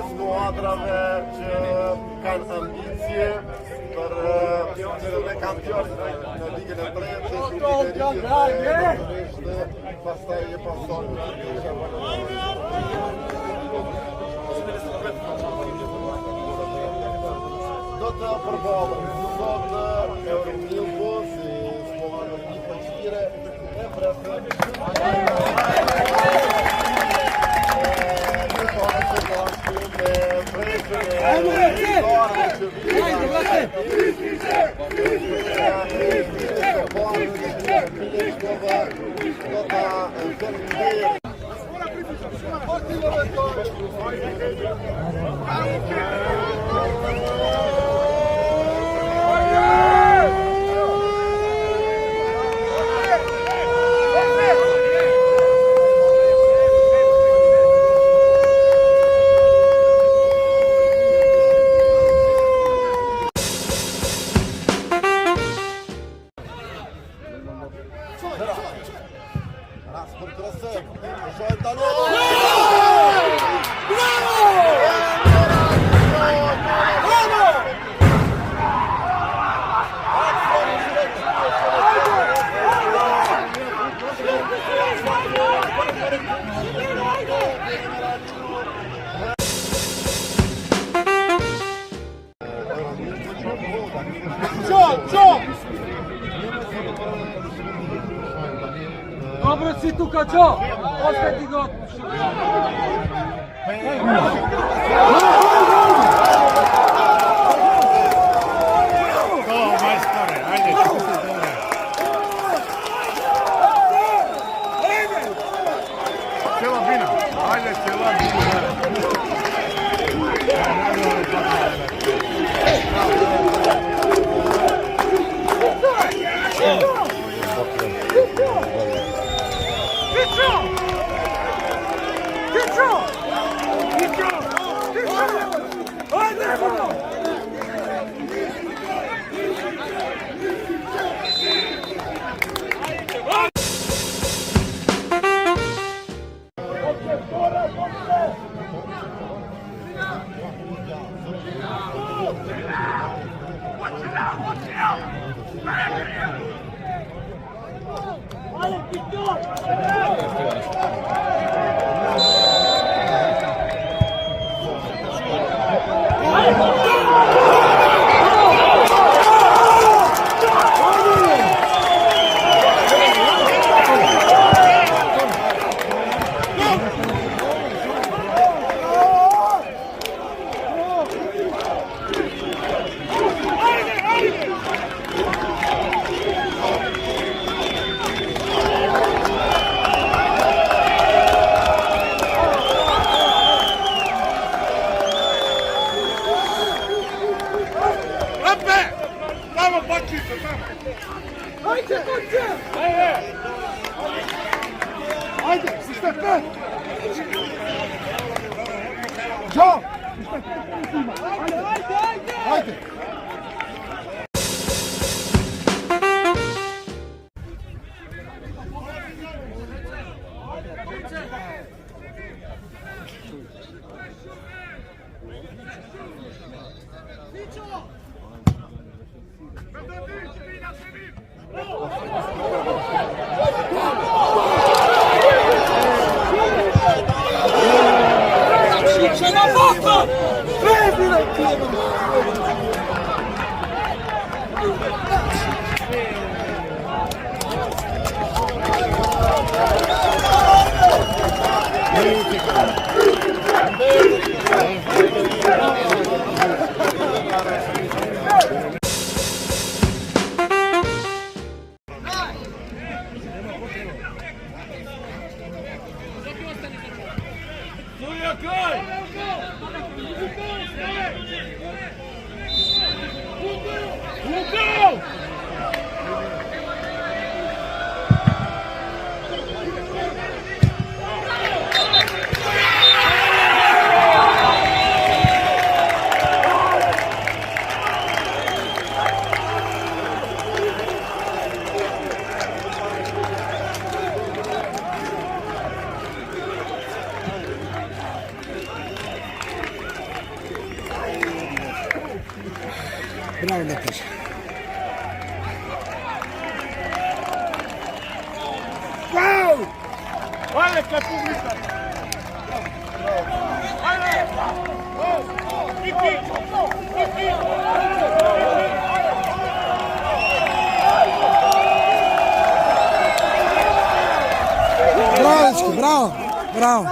Skuadrave që kanë ambicje për në kampionë në ligën e tretë, pastaj e pason do të përballen sot Euromilku si skuadër një përqire e presë. Dobro si tu Kačo, ostati god. Majstore, ajde, cijela bina, ajde cijela bina. Haydi, Mustafa! Can! Haydi! Bravo, Nataša. Bravo, dečki, bravo, bravo.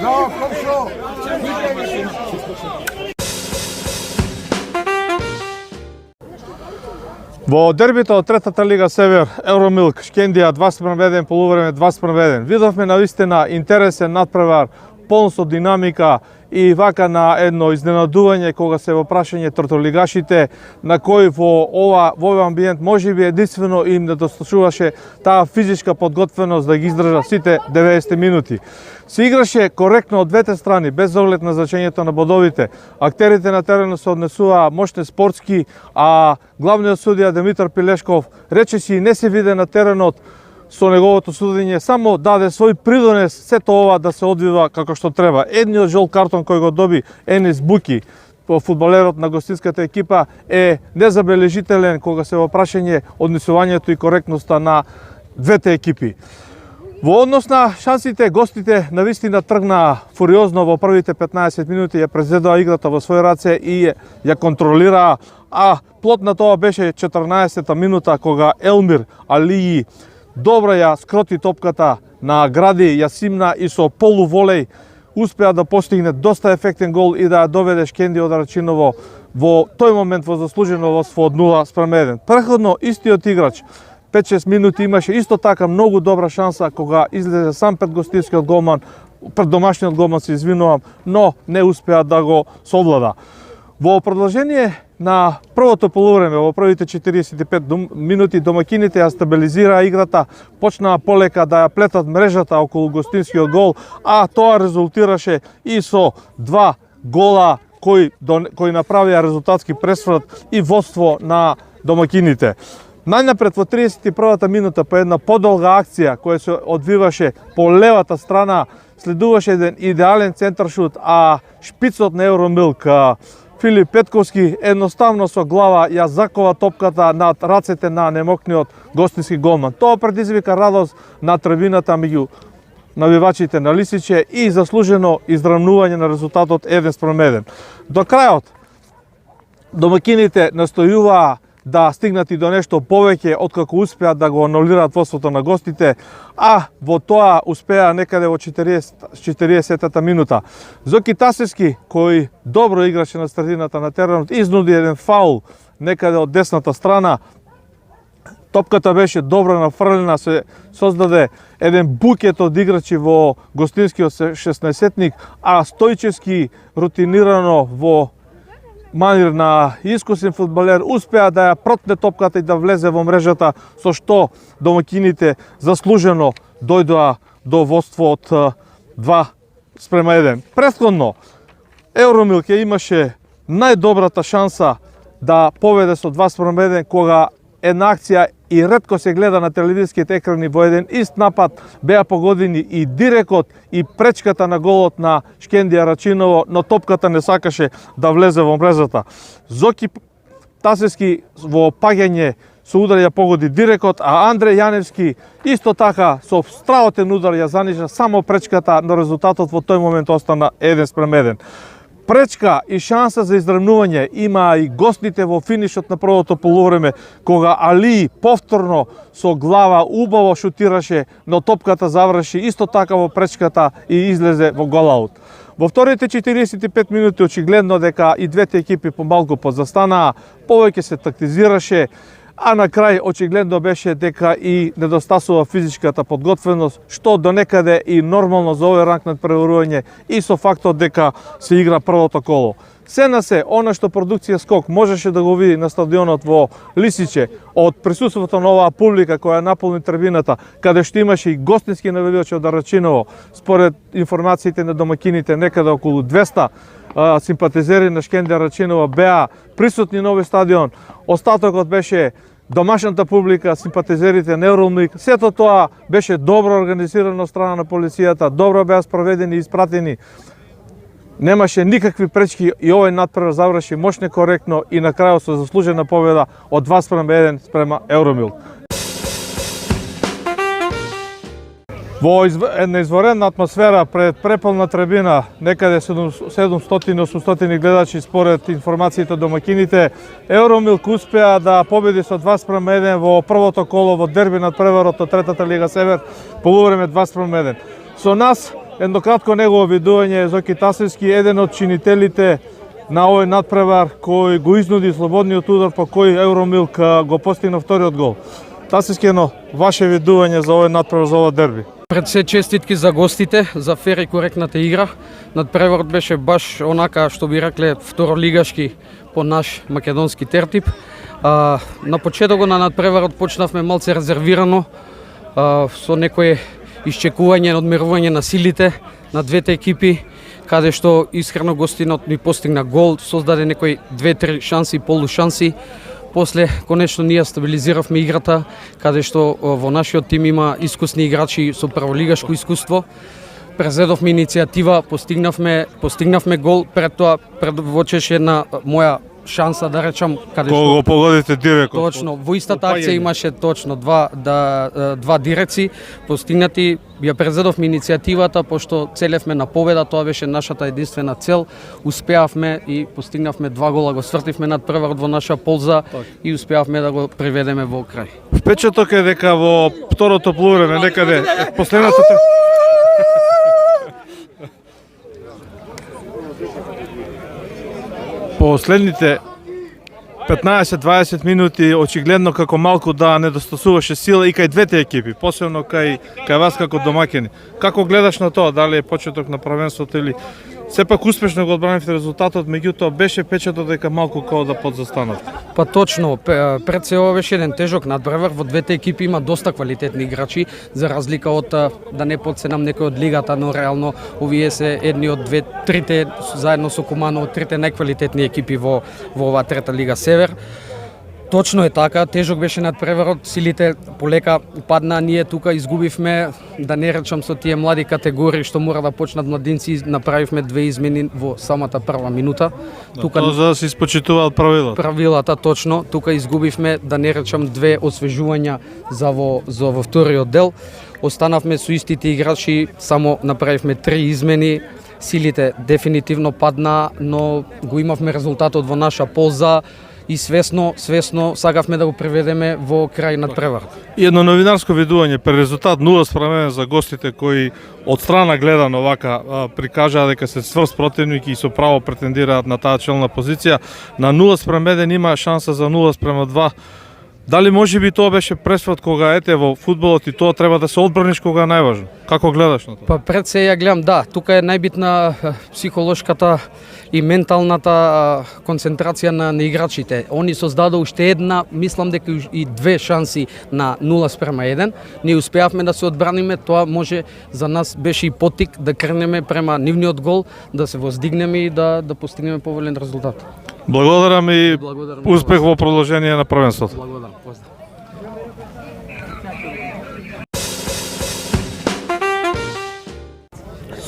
Bravo, хорошо. Во дербито од третата лига Север, Евромилк, Шкендија 2:1, полувреме 2:1. Видовме навистина интересен надпревар, полн со динамика и вака на едно изненадување кога се во прашање тротолигашите на кои во овој амбиент можеби единствено им недостачуваше таа физичка подготвеност да ги издржа сите 90 минути. Се играше коректно од двете страни, без оглед на значењето на бодовите. Актерите на теренот се однесуваа мощни спортски, а главниот судија Димитар Пилешков речиси не се виде на теренот со неговото судење, само даде свој придонес сето ова да се одвива како што треба. Едниот жол картон кој го доби Енис Буки, фудбалерот на гостинската екипа, е незабележителен кога се во прашање однесувањето и коректноста на двете екипи. Во однос на шансите, гостите навистина тргнаа фуриозно во првите 15 минути, ја презедоа играта во своји раце и ја контролираа, а плод на тоа беше 14-та минута кога Елмир Алии добро ја скроти топката на гради, ја симна и со полуволеј успеа да постигне доста ефектен гол и да ја доведе Шкендија од Рачиново во тој момент во заслужено водство од 0:1. Преходно истиот играч 5-6 минути имаше исто така многу добра шанса кога излезе сам пред гостинскиот голман, пред домашниот голман се извинувам, но не успеа да го совлада. Во продолжение на првото полувреме, во првите 45 минути домакините ја стабилизираа играта, почнаа полека да ја плетат мрежата околу гостинскиот гол, а тоа резултираше и со 2 гола кои направија резултатски пресврат и водство на домакините. Најнапред во 31-та минута по една подолга акција која се одвиваше по левата страна, следуваше еден идеален центаршут, а шпицот на Евромилк Филип Петковски едноставно со глава ја закова топката над рацете на немокниот гостински голман. Тоа предизвика радост на трибината меѓу навивачите на Лисиче и заслужено изравнување на резултатот 1:1. До крајот домакините настојуваа да стигнат и до нешто повеќе откако успеа да го анулираат водството на гостите, а во тоа успеа некаде во 40-та минута. Зоки Тасевски, кој добро играше на средината на теренот, изнуди еден фаул некаде од десната страна. Топката беше добро нафрлена, се создаде еден букет од играчи во гостинскиот 16-тник, а Стојчевски рутинирано во манир на искусен фудбалер успеа да ја протне топката и да влезе во мрежата, со што домакините заслужено дојдоа до водство од 2:1. Претходно Евромилк ја имаше најдобрата шанса да поведе со 2:1 кога една акција и ретко се гледа на телевизиските екрани, во еден ист напад беа погодени и дирекот и пречката на голот на Шкендија Рачиново, но топката не сакаше да влезе во мрежата. Зоки Тасевски во паѓање со удар ја погоди дирекот, а Андреј Јаневски исто така со страотен удар ја занижа само пречката, но резултатот во тој момент остана 1:1. Пречка и шанса за изравнување има и гостите во финишот на првото полувреме, кога Али повторно со глава убаво шутираше, но топката заврши исто така во пречката и излезе во голаут. Во вторите 45 минути очигледно дека и двете екипи помалку позастанаа, повеќе се тактизираше, а на крај очигледно беше дека и недостасува физичката подготвеност, што до некаде и нормално за овој ранг надпреварување и со фактот дека се игра првото коло. Се на се, она што продукција Скок можеше да го види на стадионот во Лисиче од присуството на оваа публика која наполни трибината, каде што имаше и гостински навивачи од Рачиново, според информациите на домакините некаде околу 200 симпатизери на Шкендија Рачиново беа присутни на овој стадион. Остатокот беше домашната публика, симпатизерите на Евромилк. Сето тоа беше добро организирано од страна на полицијата, добро беа спроведени и испратени. Немаше никакви пречки и овој надпревар заврши мощно коректно и на крајот со заслужена победа од 2:1 спрема Евромилк. Во една изварена атмосфера пред преполна трибина, некаде 700-800 гледачи според информациите од домакините, Евромилк успеа да победи со 2:1 во првото коло во дерби надпреварот од третата лига Север, полувреме 2:1. Со нас еднократко негово видување Зоки Тасевски, еден од чинителите на овој надпревар кој го изнуди слободниот удар по кој Евромилк го постигна вториот гол. Тасевски, едно ваше видување за овој надпревар, за овој дерби? Пред се честитки за гостите, за фер и коректната игра. Надпреварот беше баш онака што би рекле второлигашки по наш македонски тертип. На почетокот на надпреварот почнавме малце резервирано, со некое исчекување, одмерување на силите на двете екипи, каде што искрено гостинот ни постигна гол, создаде некои 2-3 шанси, полушанси. После, конечно, ние стабилизиравме играта, каде што во нашиот тим има искусни играчи со прволигашко искуство. Презедовме иницијатива, постигнавме гол, пред тоа предвочеше една моја шанса да речам каде Кога го погодите директно. точно во истата акција имаше точно два дирекции постигнати. Ја презедовме иницијативата пошто целевме на победа, тоа беше нашата единствена цел. Успеавме и постигнавме 2 гола, го свртивме над преварот во наша полза и успеавме да го приведеме во крај. Впечаток е дека во второто полувреме некаде последната последните 15-20 минути очигледно како малку да недостасуваше сила и кај двете екипи, посебно кај вас како домаќини. Како гледаш на тоа? Дали е почеток на првенството или сепак успешно го одбранивте резултатот, меѓутоа беше печатот дека малку као да подзастанат. Па точно, пред се ова беше еден тежок надпревар, во двете екипи има доста квалитетни играчи, за разлика од да не подценам некој од лигата, но реално овие се едни од трите заедно со Куманово, трите најквалитетни екипи во оваа трета лига Север. Точно е така, тежок беше надпреварот, силите полека падна, ние тука изгубивме, да не речам со тие млади категории што мора да почнат младинци, направивме 2 измени во самата прва минута. Тука Тоа за да се испочитуваат правилата. Правилата точно, тука изгубивме, да не речам 2 освежувања за во вториот дел. Останавме со истите играчи, само направивме 3 измени. Силите дефинитивно падна, но го имавме резултатот во наша полза и свесно сакавме да го приведеме во крај надпревар. И едно новинарско видување при резултат 0:1 за гостите кои од страна гледано вака прикажаа дека се цврст противник и со право претендираат на таа челна позиција. На 0:1 има шанса за 0:2. Дали можеби тоа беше пресвод кога ете во фудбалот и тоа треба да се одбраниш кога е најважно? Како гледаш на тоа? Па пред се ја гледам, да, тука е најбитна психолошката и менталната концентрација на играчите. Они создадоа уште една, мислам дека и 2 шанси на 0:1. Ние успеавме да се одбраниме, тоа може за нас беше и потик да кренеме према нивниот гол, да се воздигнеме и да постигнеме поволен резултат. Благодарам и успех во продолжение на првенството. Благодарам. Поздрав.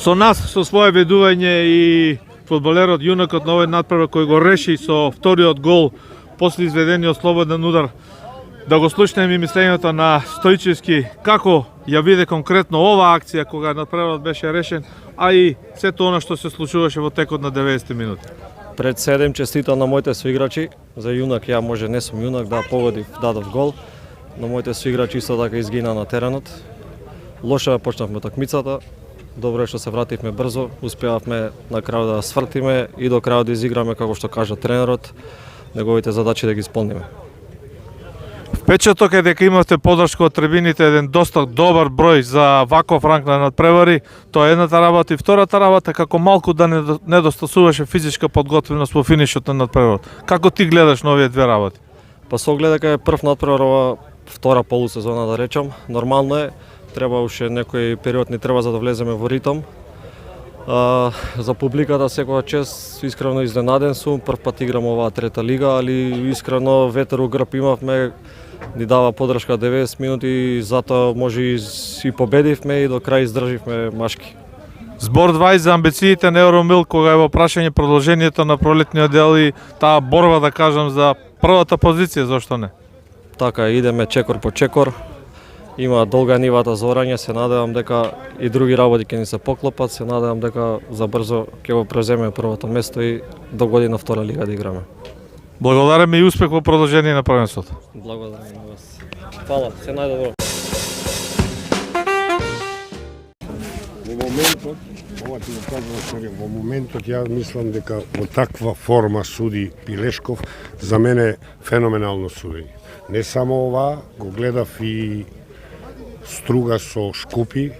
Со нас, со свое видување и фудбалерот јунакот на овој надпревар кој го реши со вториот гол после изведениот слободен удар. Да го слушнеме и мислењето на Стојчевски, како ја виде конкретно оваа акција кога надпреварот беше решен, а и сето она што се случуваше во текот на 90 минути. Пред 7 честитам на моите соиграчи. За јунак ја може не сум јунак, да погодив, дадов гол, но моите соиграчи исто така изгина на теренот. Лошо почнавме такмицата. Добро е што се вративме брзо, успеавме на крај да свртиме и до крајот да изиграме како што кажа тренерот, неговите задачи да ги исполниме. Впечаток е дека имавте подршка од трибините, еден доста добар број за ваков ранг на надпревари. Тоа е едната работа и втората работа како малку да недостасуваше физичка подготвеност во финишот на надпреварот. Како ти гледаш на овие две работи? Па со оглед дека е прв надпревар ова втора полусезона да речам, нормално е. Треба уште некој период ни треба за да влеземе во ритм. За публиката секоја чест, искрено изненаден сум, прв пат играм оваа трета лига, али искрено ветер у грб имавме, ни дава подршка 90 минути и затоа може и победивме и до крај издрживме машки. Збор 2 за амбициите на Евромил кога е во прашање продолжението на пролетниот дел и таа борба да кажам за првата позиција, зошто не? Така, идеме чекор по чекор. Има долга нивата за орање, се надевам дека и други работи ќе ни се поклопат, се надевам дека за брзо ќе го преземеме првото место и до година втора лига да играме. Благодарам и успех во продолжение на првенството. Благодарам на вас. Фала, се најдобро. Во моментот, ова ти го кажам, во моментот ја мислам дека во таква форма суди Пилешков, за мене феноменално судење. Не само ова, го гледав и Струга со Шкупи,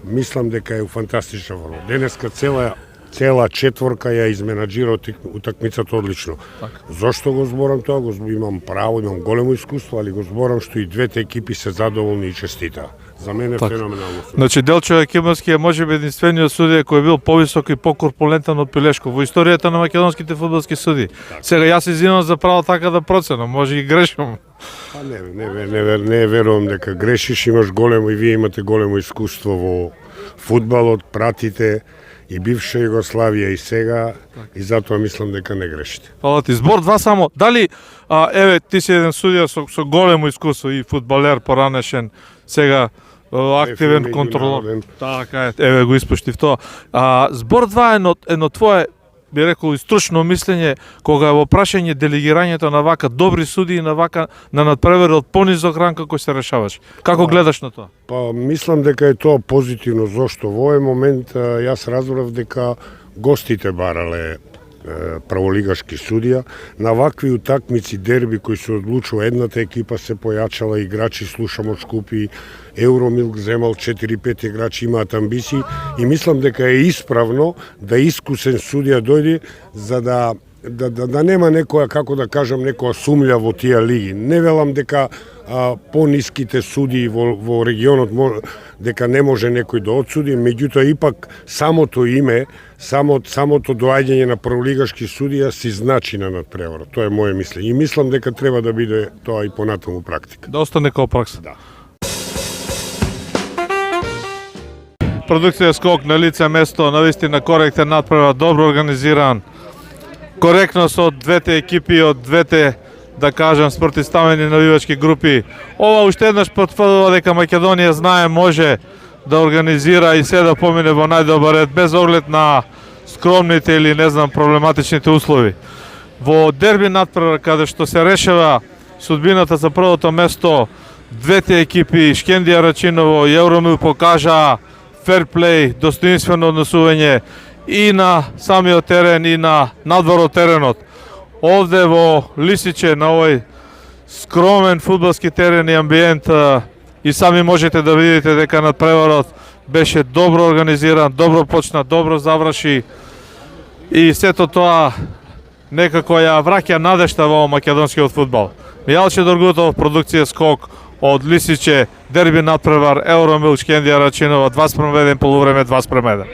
мислам дека е фантастична форма. Денеска цела четворка ја изменаџира утакмицата одлично. Зошто го зборам тоа? Го имам право, имам големо искуство, али го зборам што и двете екипи се задоволни и честитаа. За мене феноменално. Значи Делчо Јакимовски е можеби единствениот судија кој е бил повисок и покорпулентен од Пилешков во историјата на македонските фудбалски судии. Сега јас изимам за право така да проценам, може и грешам. Па не верувам дека грешиш, имаш големо и вие имате големо искуство фудбалот пратите и бивша Југославија и сега, и затоа мислам дека не грешите. Фала ти. Збор два само. Дали, еве, ти си еден судија со големо искуство и фудбалер поранешен, сега активен контролор. Така е, еве го испуштив тоа. Збор два е едно твое, би рекол, и стручно мислење, кога е во прашање делегирањето на вака добри суди и на вака на надпревари од понизок ранг кој се решаваш. Како гледаш на тоа? Па мислам дека е тоа позитивно, зошто во овој момент јас разбрав дека гостите барале праволигашки судија. На вакви утакмици, дерби кои се одлучува, едната екипа се појачала, играчи слушам од Шкупи, Евромилк земал 4-5 играчи, имаат амбиции и мислам дека е исправно да искусен судија дојде за да нема некоја, како да кажам, некоја сумља во тие лиги. Не велам дека пониските суди во регионот дека не може некој да одсуди, меѓутоа ипак самото име, самото доаѓање на прволигашки судија си значи на надпреварот. Тоа е моје мислење. И мислам дека треба да биде тоа и понатаму практика. Да остане како пракса. Да. Продукција Скок на лице место, навистина коректен надпревар, добро организиран, коректност од двете екипи, од двете, да кажам, спротивставени навивачки групи. Ова уште еднаш потврдува дека Македонија знае, може да организира и се да помине во најдобар ред, без оглед на скромните или, не знам, проблематичните услови. Во дерби надпревар, каде што се решава судбината за првото место, двете екипи, Шкендија Рачиново и Евромил, покажаа ферплей, достоинствено однесување и на самиот терен и на надвор од теренот. Овде во Лисиче, на овој скромен фудбалски терен и амбиент, и сами можете да видите дека надпреварот беше добро организиран, добро почна, добро заврши и сето тоа некако ја враќа надежта во македонскиот фудбал. Мијалче Доргутов, продукција Скок од Лисиче, дерби надпревар, Евромил, Шкендија Рачинова, 2:1 полувреме, 2:1.